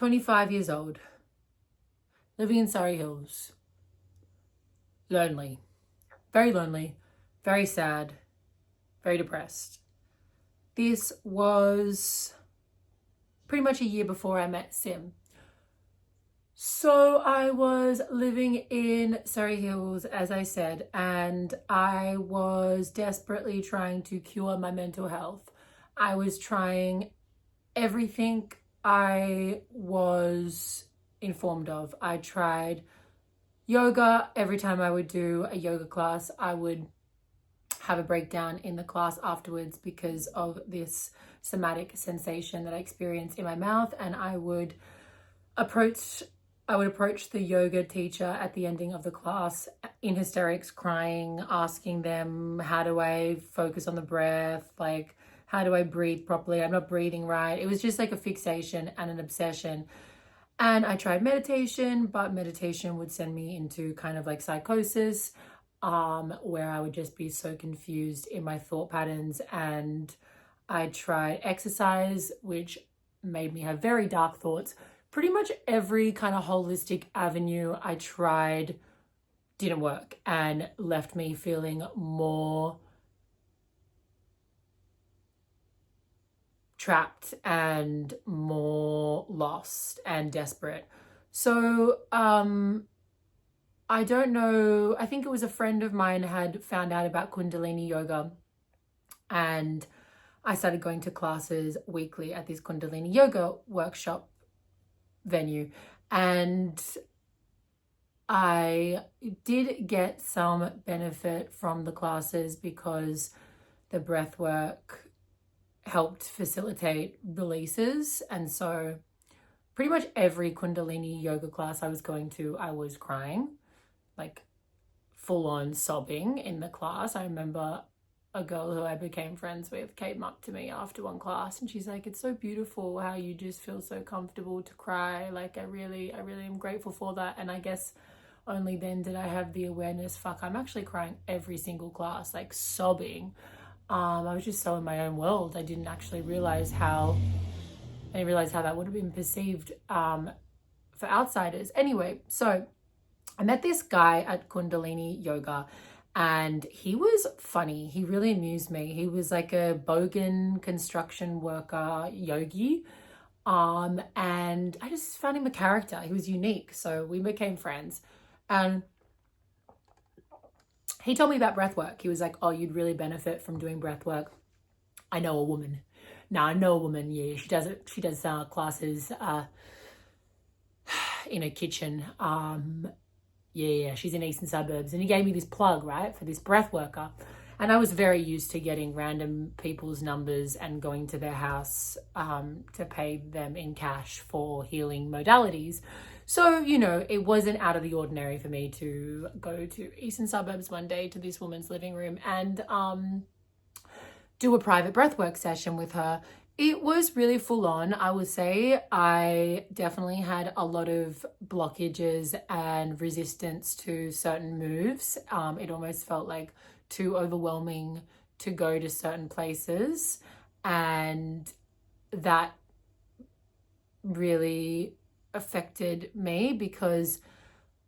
25 years old, living in Surrey Hills, lonely, very sad, very depressed. This was pretty much a year before I met Sim. So I was living in Surrey Hills, as I said, and I was desperately trying to cure my mental health. I was trying everything I was informed of. I tried yoga. Every time I would do a yoga class, I would have a breakdown in the class afterwards because of this somatic sensation that I experienced in my mouth, and I would approach the yoga teacher at the ending of the class in hysterics, crying, asking them, how do I focus on the breath? Like, how do I breathe properly? I'm not breathing right. It was just like a fixation and an obsession. And I tried meditation, but meditation would send me into kind of like psychosis, where I would just be so confused in my thought patterns. And I tried exercise, which made me have very dark thoughts. Pretty much every kind of holistic avenue I tried didn't work and left me feeling more trapped and more lost and desperate. So I don't know, I think it was a friend of mine had found out about Kundalini yoga, and I started going to classes weekly at this Kundalini yoga workshop venue, and I did get some benefit from the classes because the breath work helped facilitate releases. And so pretty much every Kundalini yoga class I was going to, I was crying, like full on sobbing in the class. I remember a girl who I became friends with came up to me after one class and she's like, it's so beautiful how you just feel so comfortable to cry. Like, I really am grateful for that. And I guess only then did I have the awareness, fuck, I'm actually crying every single class, like sobbing. I was just so in my own world. I didn't realize how that would have been perceived for outsiders. Anyway, so I met this guy at Kundalini yoga, and he was funny. He really amused me. He was like a bogan construction worker yogi. And I just found him a character. He was unique. So we became friends. And he told me about breath work. He was like, oh, you'd really benefit from doing breath work. I know a woman. No, I know a woman. Yeah, she does it. She does classes in a kitchen. Yeah, she's in Eastern Suburbs. And he gave me this plug, right, for this breath worker. And I was very used to getting random people's numbers and going to their house to pay them in cash for healing modalities. So, you know, it wasn't out of the ordinary for me to go to Eastern Suburbs one day to this woman's living room and do a private breathwork session with her. It was really full on, I would say. I definitely had a lot of blockages and resistance to certain moves. It almost felt like too overwhelming to go to certain places. And that really affected me because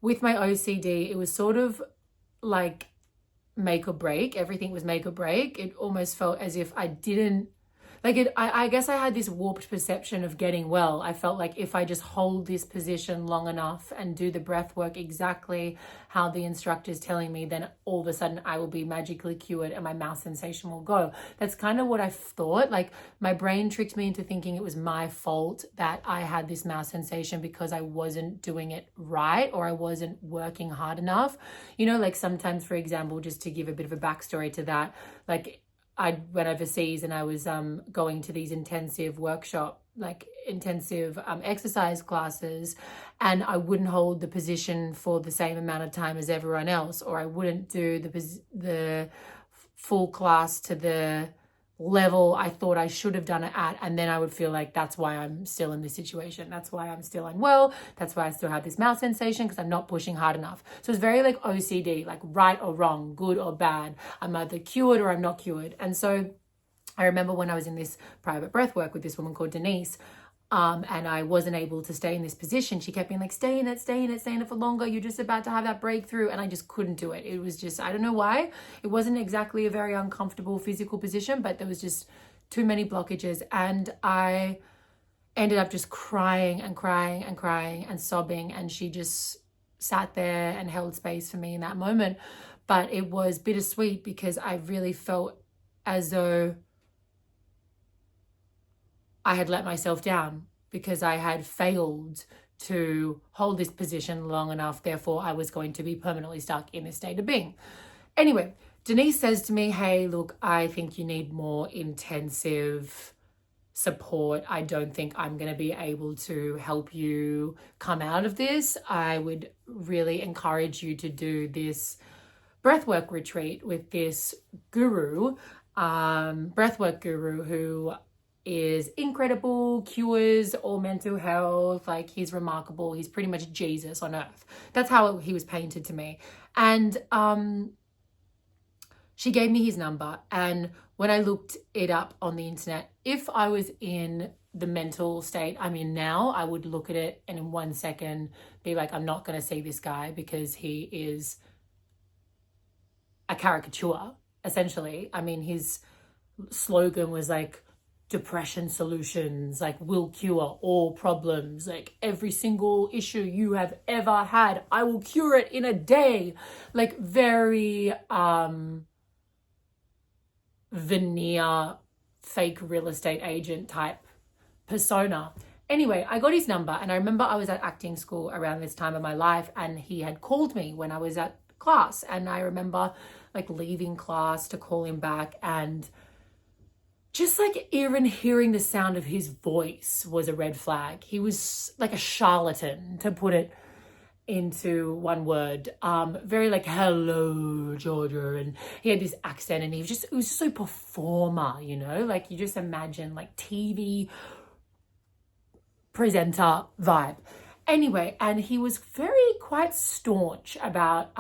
with my OCD, it was sort of like make or break. Everything was make or break. It almost felt as if I didn't I guess I had this warped perception of getting well. I felt like if I just hold this position long enough and do the breath work exactly how the instructor's telling me, then all of a sudden I will be magically cured and my mouth sensation will go. That's kind of what I thought. Like, my brain tricked me into thinking it was my fault that I had this mouth sensation because I wasn't doing it right or I wasn't working hard enough. You know, like sometimes, for example, just to give a bit of a backstory to that, like I went overseas and I was going to these intensive exercise classes, and I wouldn't hold the position for the same amount of time as everyone else, or I wouldn't do the full class to the level I thought I should have done it at, and then I would feel like that's why I'm still in this situation. That's why I'm still unwell. That's why I still have this mouth sensation, because I'm not pushing hard enough. So it's very like OCD, like right or wrong, good or bad. I'm either cured or I'm not cured. And so I remember when I was in this private breath work with this woman called Denise, And I wasn't able to stay in this position. She kept being like, stay in it for longer. You're just about to have that breakthrough. And I just couldn't do it. It was just, I don't know why. It wasn't exactly a very uncomfortable physical position, but there was just too many blockages. And I ended up just crying and sobbing. And she just sat there and held space for me in that moment. But it was bittersweet because I really felt as though I had let myself down because I had failed to hold this position long enough. Therefore, I was going to be permanently stuck in this state of being. Anyway, Denise says to me, hey, look, I think you need more intensive support. I don't think I'm going to be able to help you come out of this. I would really encourage you to do this breathwork retreat with this guru, breathwork guru who is incredible, cures all mental health. Like, he's remarkable. He's pretty much Jesus on earth. That's how he was painted to me. And she gave me his number. And when I looked it up on the internet, if I was in the mental state I'm in now, I would look at it and in 1 second be like, I'm not going to see this guy because he is a caricature, essentially. I mean, his slogan was like, depression solutions, like, will cure all problems, like every single issue you have ever had, I will cure it in a day. Like, very veneer fake real estate agent type persona. Anyway, I got his number, and I remember I was at acting school around this time of my life, and he had called me when I was at class, and I remember like leaving class to call him back, and just like even hearing the sound of his voice was a red flag. He was like a charlatan, to put it into one word. Very like, hello, Georgia. And he had this accent, and it was so performer, you know, like you just imagine like TV presenter vibe. Anyway, and he was quite staunch about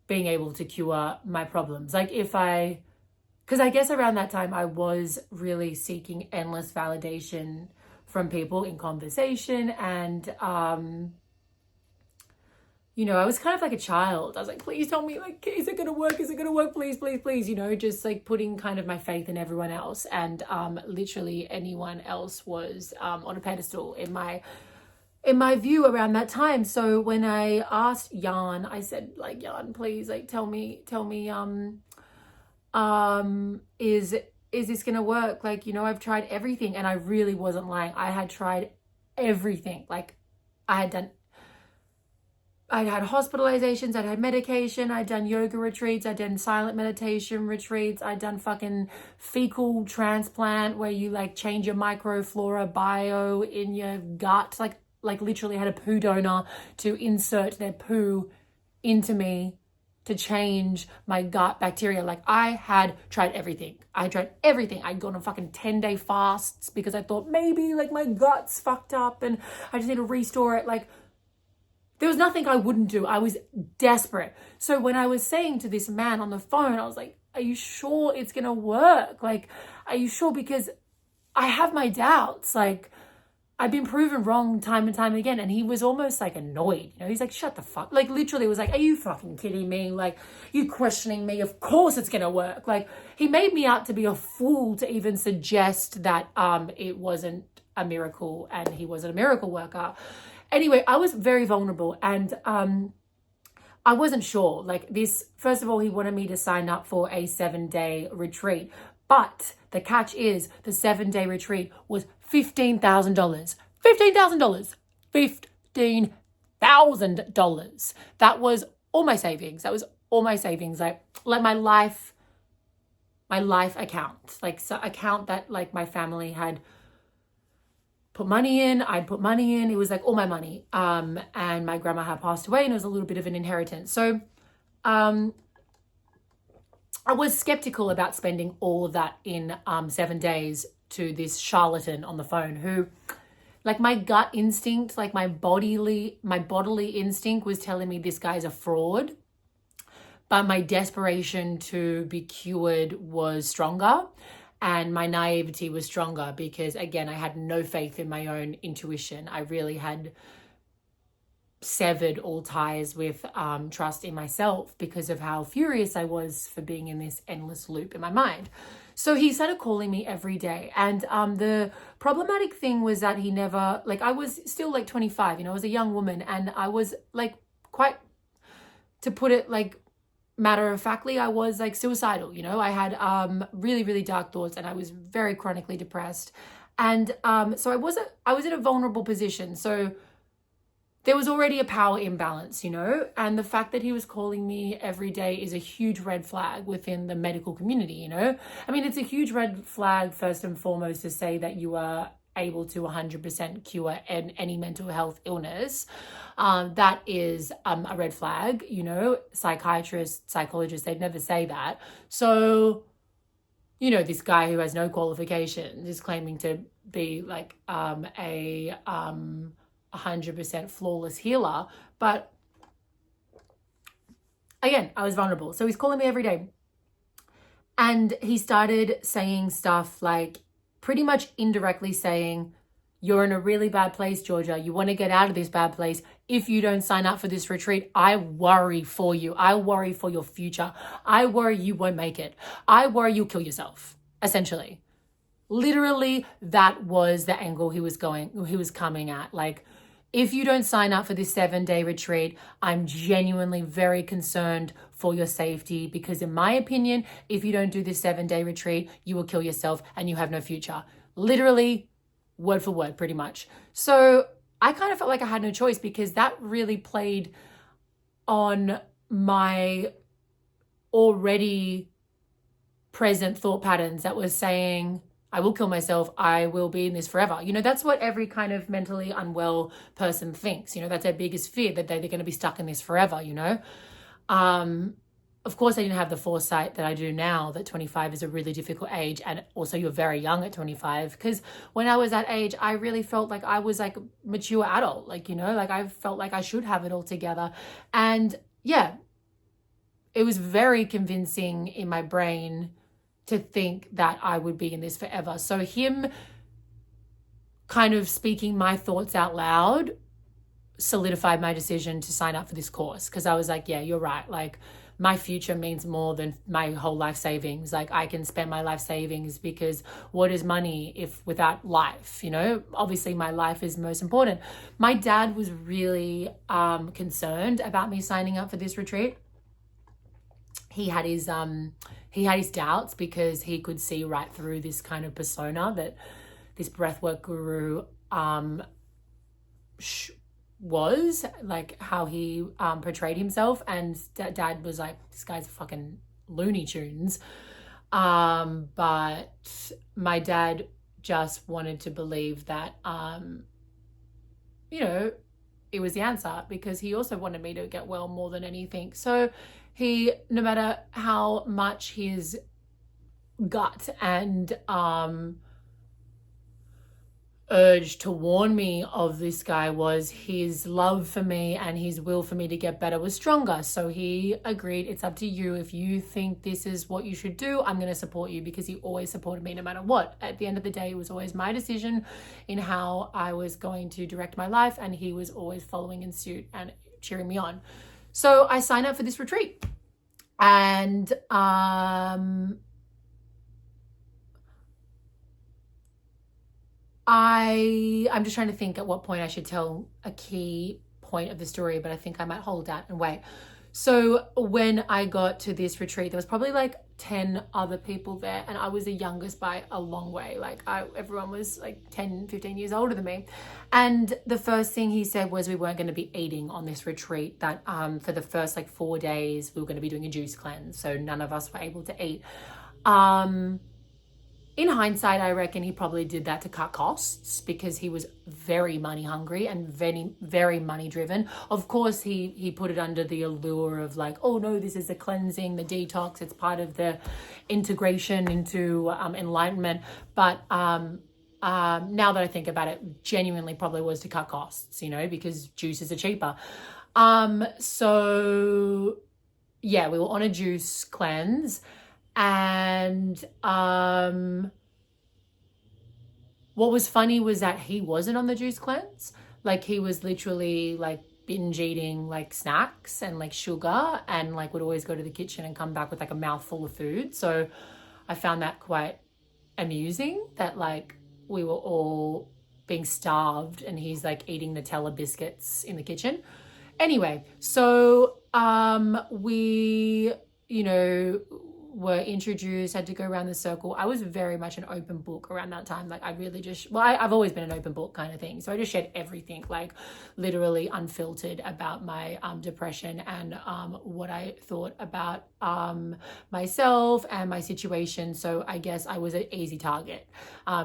being able to cure my problems. Like, because I guess around that time I was really seeking endless validation from people in conversation, and you know, I was kind of like a child. I was like, please tell me, like, is it gonna work? Is it gonna work? Please, please, please, you know, just like putting kind of my faith in everyone else. And literally anyone else was on a pedestal in my view around that time. So when I asked Jan, I said, like, Jan, please, like, tell me, is this gonna work? Like, you know, I've tried everything, and I really wasn't lying. I had tried everything. Like, I'd had hospitalizations, I'd had medication, I'd done yoga retreats, I'd done silent meditation retreats, I'd done fucking fecal transplant where you like change your microflora bio in your gut. Like literally had a poo donor to insert their poo into me to change my gut bacteria. Like, I had tried everything. I'd gone on fucking 10-day fasts because I thought maybe like my gut's fucked up and I just need to restore it. Like, there was nothing I wouldn't do. I was desperate. So when I was saying to this man on the phone, I was like, are you sure it's gonna work? Like, are you sure? Because I have my doubts. Like, I've been proven wrong time and time again. And he was almost like annoyed, you know, he's like, shut the fuck. Like, literally was like, are you fucking kidding me? Like, you questioning me? Of course it's gonna work. Like, he made me out to be a fool to even suggest that it wasn't a miracle and he wasn't a miracle worker. Anyway, I was very vulnerable, and I wasn't sure. Like, this, first of all, he wanted me to sign up for a 7-day retreat. But the catch is the 7-day retreat was $15,000. $15,000. $15,000. That was all my savings. Like my life account. Like, so account that like my family had put money in. I'd put money in. It was like all my money. And my grandma had passed away, and it was a little bit of an inheritance. So I was skeptical about spending all of that in 7 days to this charlatan on the phone who, like, my gut instinct, like my bodily instinct was telling me this guy's a fraud. But my desperation to be cured was stronger. and my naivety was stronger because, again, I had no faith in my own intuition. I really had severed all ties with trust in myself because of how furious I was for being in this endless loop in my mind. So he started calling me every day. And the problematic thing was that he never, like, I was still like 25, I was a young woman, and I was like quite, to put it like matter of factly, I was like suicidal. I had really, really dark thoughts, and I was very chronically depressed. And so I was in a vulnerable position. So there was already a power imbalance, and the fact that he was calling me every day is a huge red flag within the medical community, I mean, it's a huge red flag, first and foremost, to say that you are able to 100% cure any mental health illness. That is a red flag, psychiatrists, psychologists, they'd never say that. So, this guy who has no qualifications is claiming to be like a 100% flawless healer. But again, I was vulnerable. So he's calling me every day. And he started saying stuff like, pretty much indirectly saying, you're in a really bad place, Georgia. You want to get out of this bad place. If you don't sign up for this retreat, I worry for you. I worry for your future. I worry you won't make it. I worry you'll kill yourself, essentially. Literally, that was the angle he was coming at. Like, if you don't sign up for this 7-day retreat, I'm genuinely very concerned for your safety, because in my opinion, if you don't do this 7-day retreat, you will kill yourself and you have no future. Literally, word for word, pretty much. So I kind of felt like I had no choice, because that really played on my already present thought patterns that was saying, I will kill myself. I will be in this forever. That's what every kind of mentally unwell person thinks. That's their biggest fear, that they're going to be stuck in this forever, Of course, I didn't have the foresight that I do now, that 25 is a really difficult age. And also you're very young at 25, because when I was that age, I really felt like I was like a mature adult, like I felt like I should have it all together. And yeah, it was very convincing in my brain to think that I would be in this forever. So him kind of speaking my thoughts out loud solidified my decision to sign up for this course, because I was like, yeah, you're right. Like, my future means more than my whole life savings. Like, I can spend my life savings, because what is money if without life? Obviously my life is most important. My dad was really concerned about me signing up for this retreat. He had his doubts, because he could see right through this kind of persona that this breathwork guru was, like how he portrayed himself. And dad was like, this guy's fucking Looney Tunes. But my dad just wanted to believe that, it was the answer, because he also wanted me to get well more than anything. So he, no matter how much his gut and urge to warn me of this guy was, his love for me and his will for me to get better was stronger. So he agreed, it's up to you. If you think this is what you should do, I'm going to support you, because he always supported me no matter what. At the end of the day, it was always my decision in how I was going to direct my life, and he was always following in suit and cheering me on. So I signed up for this retreat, and I'm just trying to think at what point I should tell a key point of the story, but I think I might hold that and wait. So when I got to this retreat, there was probably like 10 other people there, and I was the youngest by a long way. Like everyone was like 10, 15 years older than me. And the first thing he said was we weren't going to be eating on this retreat, that for the first like 4 days, we were going to be doing a juice cleanse. So none of us were able to eat. In hindsight, I reckon he probably did that to cut costs, because he was very money hungry and very, very money driven. Of course, he put it under the allure of like, oh no, this is the cleansing, the detox. It's part of the integration into enlightenment. But now that I think about it, genuinely probably was to cut costs, because juices are cheaper. So yeah, we were on a juice cleanse. And what was funny was that he wasn't on the juice cleanse. Like, he was literally like binge eating like snacks and like sugar, and like would always go to the kitchen and come back with like a mouthful of food. So I found that quite amusing, that like we were all being starved and he's like eating Nutella biscuits in the kitchen. Anyway, so we, were introduced, had to go around the circle. I was very much an open book around that time. Like, I really just, I've always been an open book kind of thing. So I just shared everything, like literally unfiltered, about my depression and what I thought about myself and my situation. So I guess I was an easy target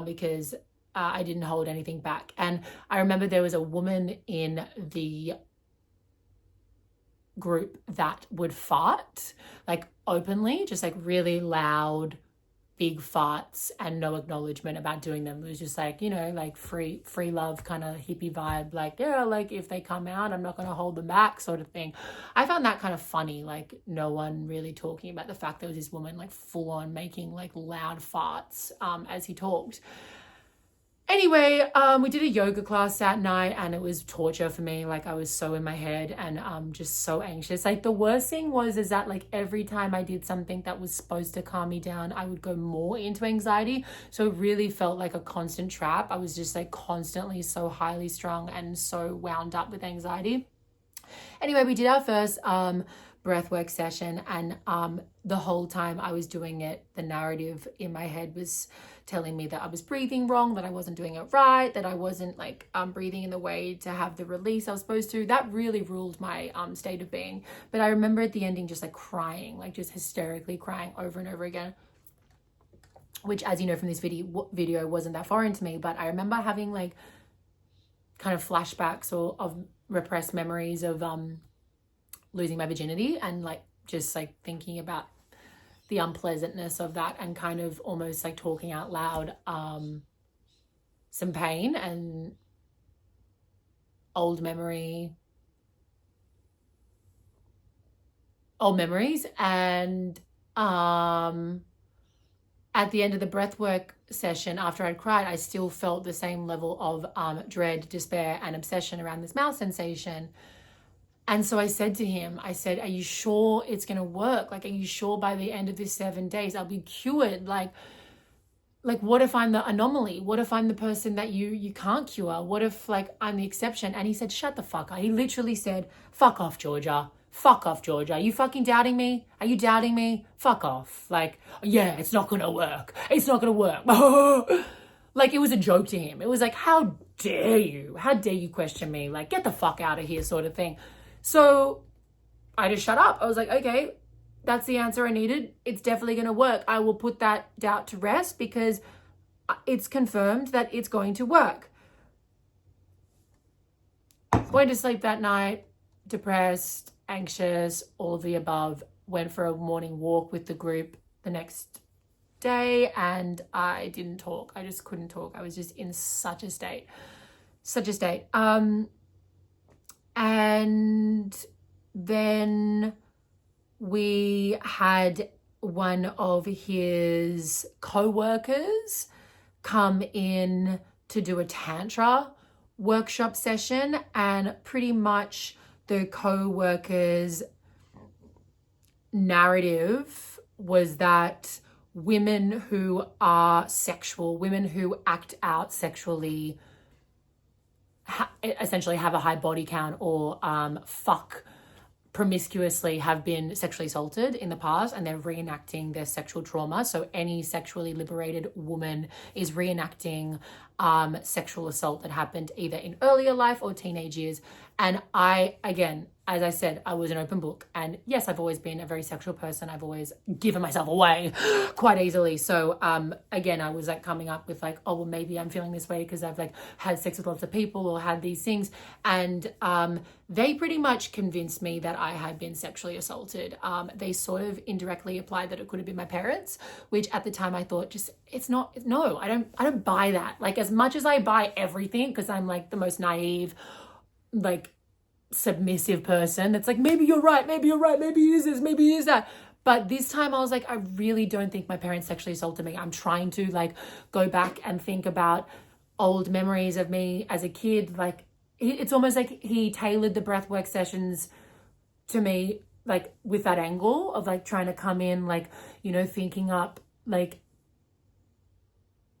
because I didn't hold anything back. And I remember there was a woman in the group that would fart like openly, just like really loud, big farts, and no acknowledgement about doing them. It was just like, like free love kind of hippie vibe, like, yeah, like if they come out, I'm not going to hold them back sort of thing. I found that kind of funny, like no one really talking about the fact there was this woman like full on making like loud farts as he talked. Anyway, we did a yoga class that night and it was torture for me. Like, I was so in my head and just so anxious. Like, the worst thing is that like every time I did something that was supposed to calm me down, I would go more into anxiety. So it really felt like a constant trap. I was just like constantly so highly strung and so wound up with anxiety. Anyway, we did our first breathwork session, and the whole time I was doing it, the narrative in my head was telling me that I was breathing wrong, that I wasn't doing it right, that I wasn't like breathing in the way to have the release I was supposed to. That really ruled my state of being. But I remember at the ending just like crying, like just hysterically crying over and over again, which, as you know from this video wasn't that foreign to me. But I remember having like kind of flashbacks or of repressed memories of losing my virginity, and like just like thinking about the unpleasantness of that, and kind of almost like talking out loud some pain and old memories. And at the end of the breathwork session, after I'd cried, I still felt the same level of dread, despair, and obsession around this mouth sensation. And so I said to him, are you sure it's going to work? Like, are you sure by the end of this 7 days I'll be cured? Like what if I'm the anomaly? What if I'm the person that you can't cure? What if like I'm the exception? And he said, shut the fuck up. He literally said, fuck off, Georgia. Fuck off, Georgia. Are you fucking doubting me? Are you doubting me? Fuck off. Like, yeah, it's not going to work. It's not going to work. Like, it was a joke to him. It was like, how dare you? How dare you question me? Like, get the fuck out of here sort of thing. So I just shut up. I was like, okay, that's the answer I needed. It's definitely going to work. I will put that doubt to rest because it's confirmed that it's going to work. Went to sleep that night, depressed, anxious, all of the above. Went for a morning walk with the group the next day, and I didn't talk. I just couldn't talk. I was just in such a state. And then we had one of his co-workers come in to do a tantra workshop session, and pretty much the co-worker's narrative was that women who are sexual, women who act out sexually, essentially have a high body count or fuck promiscuously, have been sexually assaulted in the past, and they're reenacting their sexual trauma. So any sexually liberated woman is reenacting sexual assault that happened either in earlier life or teenage years. And I, again, as I said, I was an open book. And yes, I've always been a very sexual person. I've always given myself away quite easily. So again, I was like coming up with like, oh, well, maybe I'm feeling this way because I've like had sex with lots of people or had these things. And they pretty much convinced me that I had been sexually assaulted. They sort of indirectly applied that it could have been my parents, which at the time I thought just, it's not, no, I don't buy that. Like, as much as I buy everything, because I'm like the most naive, like submissive person that's like, maybe you're right, maybe it is this, maybe it is that. But this time I was like, I really don't think my parents sexually assaulted me. I'm trying to like go back and think about old memories of me as a kid. Like it's almost like he tailored the breathwork sessions to me, like with that angle of like trying to come in, like, you know, thinking up, like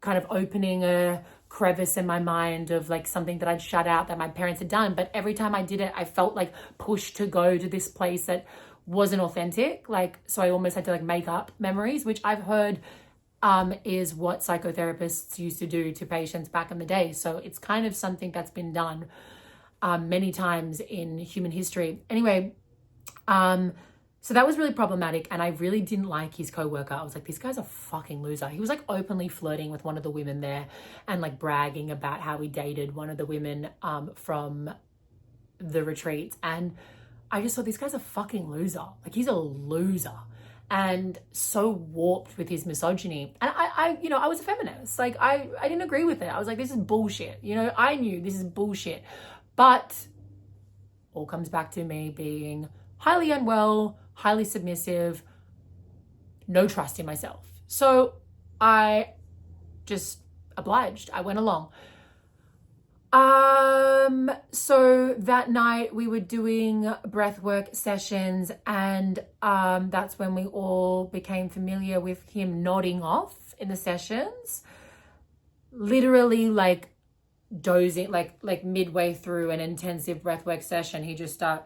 kind of opening a crevice in my mind of like something that I'd shut out that my parents had done. But every time I did it, I felt like pushed to go to this place that wasn't authentic. Like, so I almost had to like make up memories, which I've heard is what psychotherapists used to do to patients back in the day. So it's kind of something that's been done many times in human history. Anyway, so that was really problematic, and I really didn't like his co-worker. I was like, this guy's a fucking loser. He was like openly flirting with one of the women there and like bragging about how he dated one of the women from the retreat. And I just thought, this guy's a fucking loser. Like, he's a loser and so warped with his misogyny. And I you know, I was a feminist. Like, I didn't agree with it. I was like, this is bullshit. You know, I knew this is bullshit. But all comes back to me being highly unwell, highly submissive, no trust in myself. So I just obliged. I went along. So that night we were doing breathwork sessions, and that's when we all became familiar with him nodding off in the sessions. Literally like dozing, like midway through an intensive breathwork session, he just start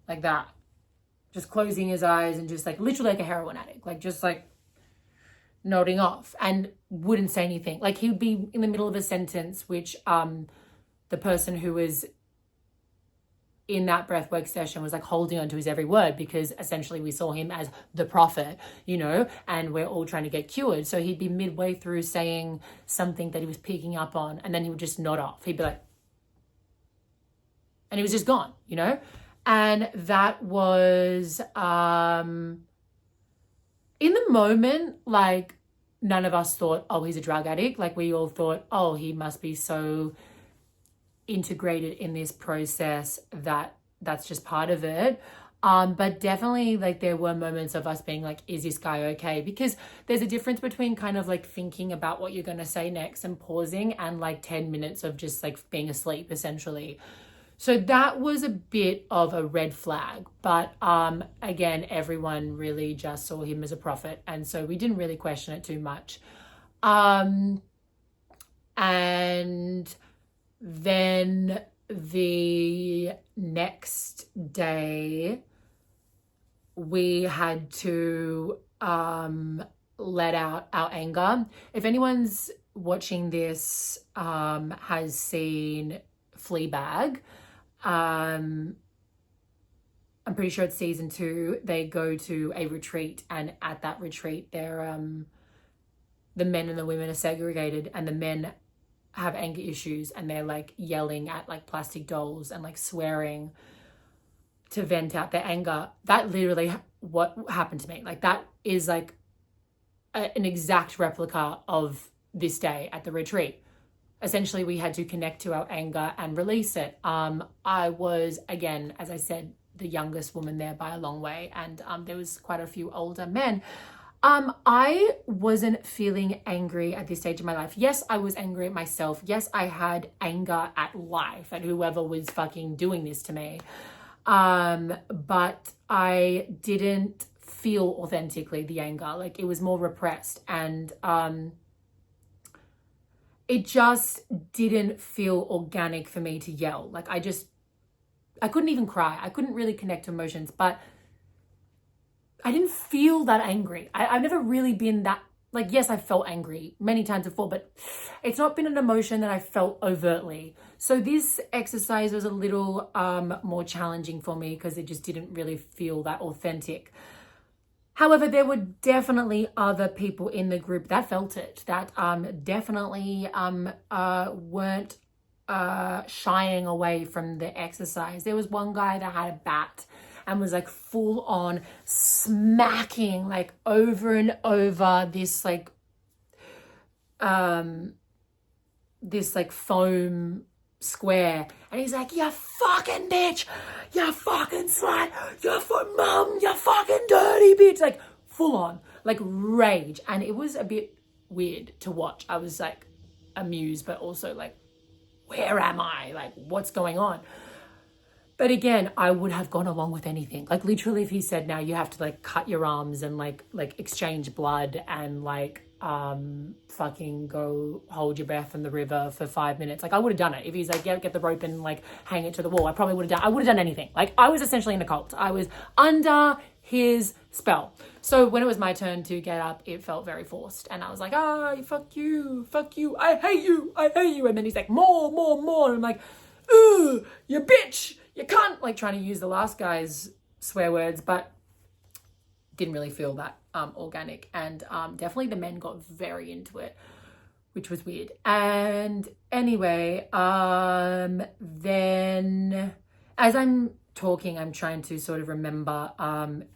like that, just closing his eyes and just like literally like a heroin addict, like just like nodding off, and wouldn't say anything. Like, he would be in the middle of a sentence, which the person who was in that breathwork session was like holding on to his every word, because essentially we saw him as the prophet, you know, and we're all trying to get cured. So he'd be midway through saying something that he was picking up on, and then he would just nod off. He'd be like, and he was just gone, you know. And that was, in the moment, like, none of us thought, oh, he's a drug addict. Like, we all thought, oh, he must be so integrated in this process that that's just part of it. But definitely, like, there were moments of us being like, is this guy okay? Because there's a difference between kind of like thinking about what you're going to say next and pausing, and like 10 minutes of just like being asleep, essentially. So that was a bit of a red flag. But again, everyone really just saw him as a prophet, and so we didn't really question it too much. And then the next day, we had to let out our anger. If anyone's watching this has seen Fleabag, I'm pretty sure it's season 2. They go to a retreat, and at that retreat, they're the men and the women are segregated, and the men have anger issues, and they're like yelling at like plastic dolls and like swearing to vent out their anger. That literally what happened to me. Like, that is like an exact replica of this day at the retreat. Essentially, we had to connect to our anger and release it. I was, again, as I said, the youngest woman there by a long way, and there was quite a few older men. I wasn't feeling angry at this stage of my life. Yes, I was angry at myself. Yes, I had anger at life, at whoever was fucking doing this to me. But I didn't feel authentically the anger. Like, it was more repressed, and it just didn't feel organic for me to yell. Like, I couldn't even cry. I couldn't really connect to emotions, but I didn't feel that angry. I've never really been that, like, yes, I felt angry many times before, but it's not been an emotion that I felt overtly. So this exercise was a little more challenging for me, because it just didn't really feel that authentic. However, there were definitely other people in the group that felt it, that definitely weren't shying away from the exercise. There was one guy that had a bat and was like full on smacking like over and over this like foam square, and he's like, you fucking bitch, you fucking slut, you mum, you fucking dirty bitch, like full on, like rage. And it was a bit weird to watch. I was like amused, but also like, where am I? Like, what's going on? But again, I would have gone along with anything. Like literally, if he said, now you have to like cut your arms and like exchange blood and like fucking go hold your breath in the river for 5 minutes, like I would have done it. If he's like, yeah, get the rope and like hang it to the wall, I probably would have done anything. Like I was essentially in a cult. I was under his spell. So when it was my turn to get up, it felt very forced, and I was like, fuck you, I hate you. And then he's like, more, and I'm like, ooh, you bitch, you can't, like trying to use the last guy's swear words, but didn't really feel that organic. And definitely the men got very into it, which was weird. And anyway, then as I'm talking, I'm trying to sort of remember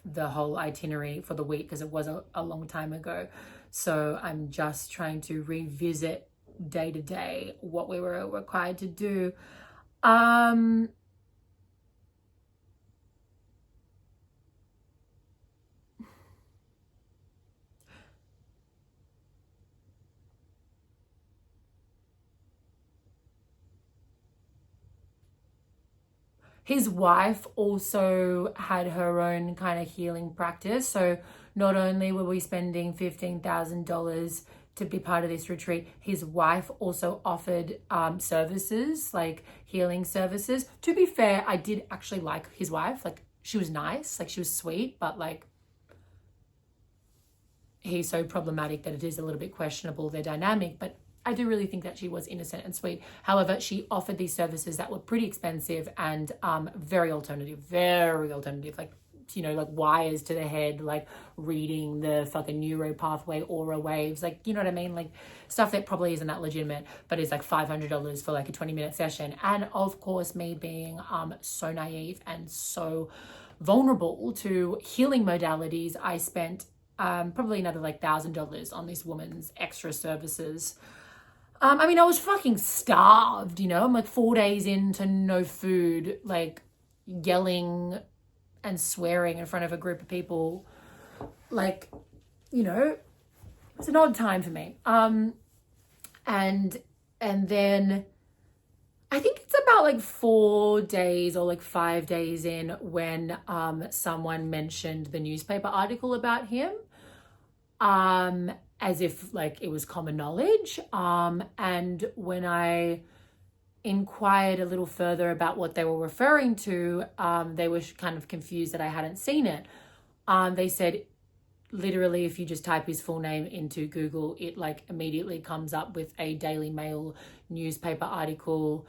the whole itinerary for the week, because it was a long time ago. So I'm just trying to revisit day to day what we were required to do. His wife also had her own kind of healing practice. So not only were we spending $15,000 to be part of this retreat, his wife also offered services, like healing services. To be fair, I did actually like his wife. Like she was nice, like she was sweet, but like he's so problematic that it is a little bit questionable, their dynamic. But I do really think that she was innocent and sweet. However, she offered these services that were pretty expensive and very alternative, like, you know, like wires to the head, like reading the fucking neuro pathway, aura waves, like, you know what I mean? Like stuff that probably isn't that legitimate, but is like $500 for like a 20-minute session. And of course, me being so naive and so vulnerable to healing modalities, I spent probably another like $1,000 on this woman's extra services. I mean, I was fucking starved, you know? I'm like 4 days into no food, like yelling and swearing in front of a group of people. Like, you know, it was an odd time for me. And then I think it's about like 4 days or like 5 days in when someone mentioned the newspaper article about him. As if like it was common knowledge. And when I inquired a little further about what they were referring to, they were kind of confused that I hadn't seen it. They said, literally, if you just type his full name into Google, it like immediately comes up with a Daily Mail newspaper article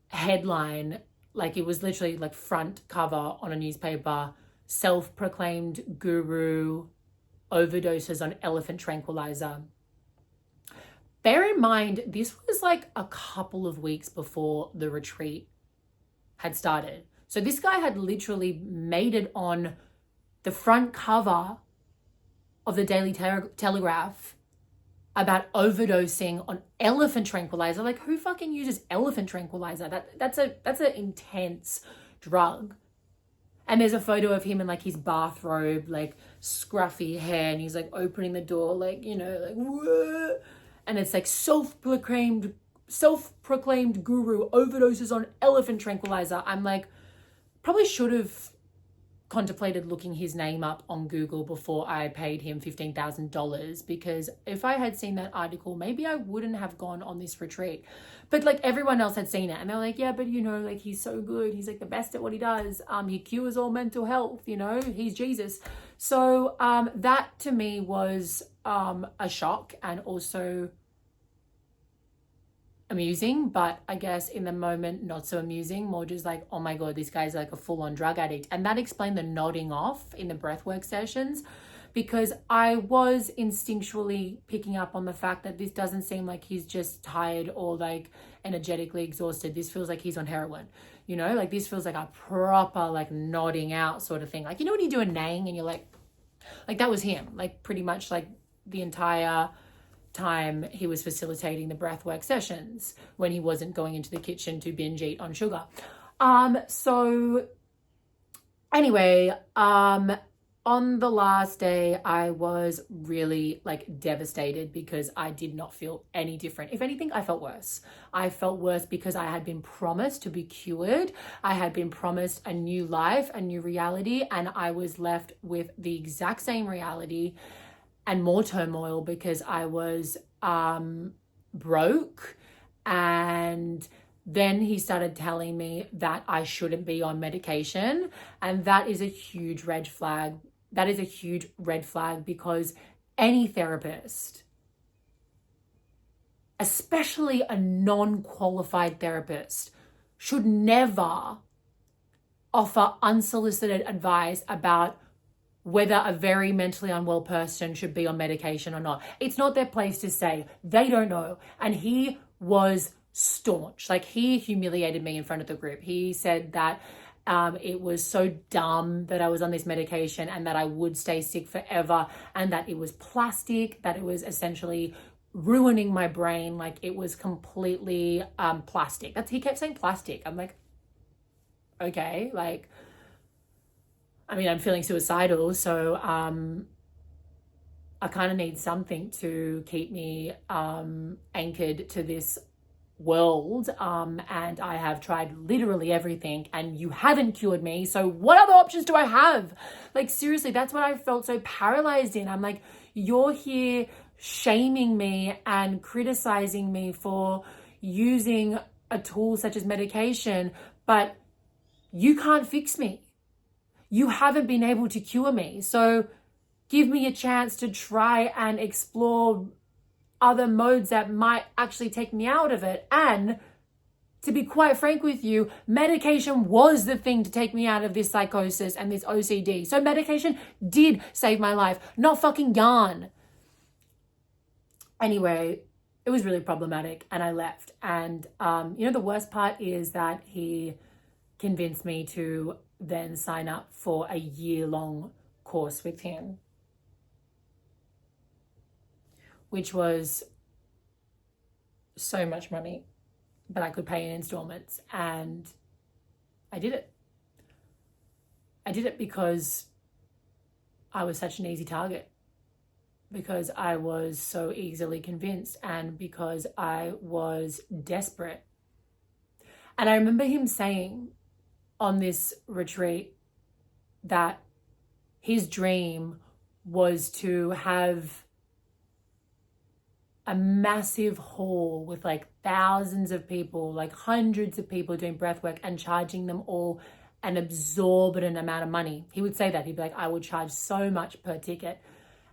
headline. Like it was literally like front cover on a newspaper, self-proclaimed guru overdoses on elephant tranquilizer. Bear in mind, this was like a couple of weeks before the retreat had started. So this guy had literally made it on the front cover of the Daily Telegraph about overdosing on elephant tranquilizer. Like who fucking uses elephant tranquilizer? That's an intense drug. And there's a photo of him in like his bathrobe, like scruffy hair, and he's like opening the door, like, you know, like, whoa. And it's like self-proclaimed guru overdoses on elephant tranquilizer. I'm like, probably should have contemplated looking his name up on Google before I paid him $15,000, because if I had seen that article, maybe I wouldn't have gone on this retreat. But like everyone else had seen it and they're like, yeah, but you know, like he's so good. He's like the best at what he does. He cures all mental health, you know, he's Jesus. So that to me was a shock and also amusing, but I guess in the moment not so amusing, more just like, oh my god, this guy's like a full-on drug addict. And that explained the nodding off in the breathwork sessions, because I was instinctually picking up on the fact that this doesn't seem like he's just tired or like energetically exhausted. This feels like he's on heroin, you know, like this feels like a proper like nodding out sort of thing. Like, you know, when you do a neighing and you're like that was him, like pretty much like the entire time he was facilitating the breathwork sessions when he wasn't going into the kitchen to binge eat on sugar. So anyway, on the last day, I was really like devastated because I did not feel any different. If anything, I felt worse. I felt worse because I had been promised to be cured. I had been promised a new life, a new reality, and I was left with the exact same reality and more turmoil because I was broke. And then he started telling me that I shouldn't be on medication, and that is a huge red flag. That is a huge red flag because any therapist, especially a non-qualified therapist, should never offer unsolicited advice about whether a very mentally unwell person should be on medication or not. It's not their place to say. They don't know. And he was staunch. Like, he humiliated me in front of the group. He said that it was so dumb that I was on this medication and that I would stay sick forever, and that it was plastic, that it was essentially ruining my brain. Like, it was completely plastic. He kept saying plastic. I'm like, okay, like, I mean, I'm feeling suicidal, so I kind of need something to keep me anchored to this world, and I have tried literally everything, and you haven't cured me, so what other options do I have? Like, seriously, that's what I felt so paralyzed in. I'm like, you're here shaming me and criticizing me for using a tool such as medication, but you can't fix me. You haven't been able to cure me, so give me a chance to try and explore other modes that might actually take me out of it. And to be quite frank with you, medication was the thing to take me out of this psychosis and this OCD. So medication did save my life, not fucking yarn. Anyway, it was really problematic and I left. And the worst part is that he convinced me to then sign up for a year-long course with him, which was so much money, but I could pay in installments, and I did it. I did it because I was such an easy target, because I was so easily convinced, and because I was desperate. And I remember him saying on this retreat that his dream was to have a massive hall with like thousands of people, like hundreds of people doing breath work, and charging them all an exorbitant amount of money. He would say that. He'd be like, I would charge so much per ticket.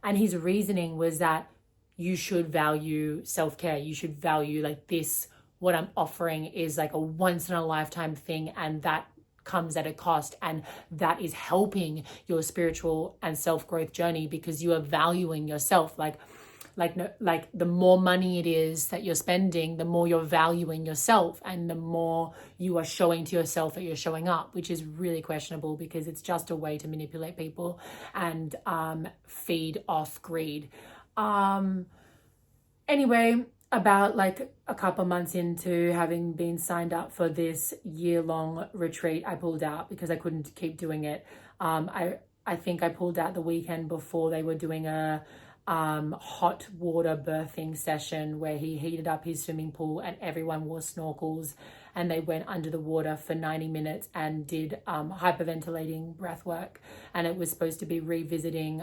And his reasoning was that you should value self-care. You should value like this, what I'm offering is like a once in a lifetime thing, and that comes at a cost, and that is helping your spiritual and self-growth journey because you are valuing yourself. Like the more money it is that you're spending, the more you're valuing yourself, and the more you are showing to yourself that you're showing up, which is really questionable because it's just a way to manipulate people and feed off greed. Anyway, about like a couple months into having been signed up for this year-long retreat, I pulled out because I couldn't keep doing it. I think I pulled out the weekend before they were doing a hot water birthing session where he heated up his swimming pool and everyone wore snorkels, and they went under the water for 90 minutes and did hyperventilating breath work. And it was supposed to be revisiting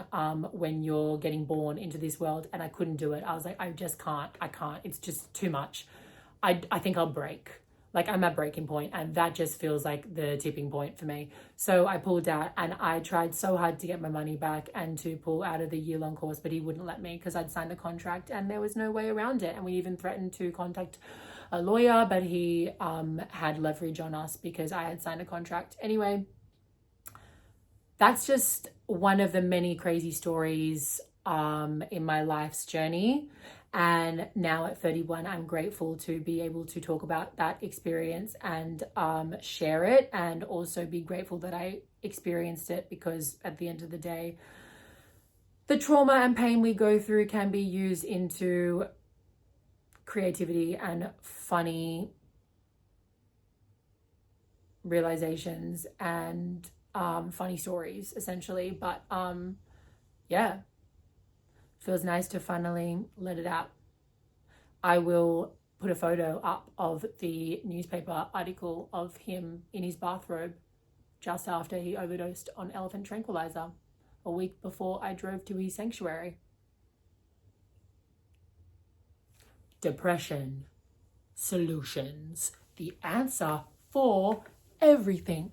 when you're getting born into this world, and I couldn't do it. I was like, I can't. It's just too much. I think I'll break. Like, I'm at breaking point, and that just feels like the tipping point for me. So I pulled out, and I tried so hard to get my money back and to pull out of the year-long course, but he wouldn't let me because I'd signed a contract and there was no way around it. And we even threatened to contact a lawyer, but he had leverage on us because I had signed a contract. Anyway, that's just one of the many crazy stories in my life's journey. And now at 31, I'm grateful to be able to talk about that experience and share it, and also be grateful that I experienced it, because at the end of the day, the trauma and pain we go through can be used into creativity and funny realizations and funny stories, essentially. But yeah, feels nice to finally let it out. I will put a photo up of the newspaper article of him in his bathrobe just after he overdosed on elephant tranquilizer, a week before I drove to his sanctuary. Depression. Solutions. The answer for everything.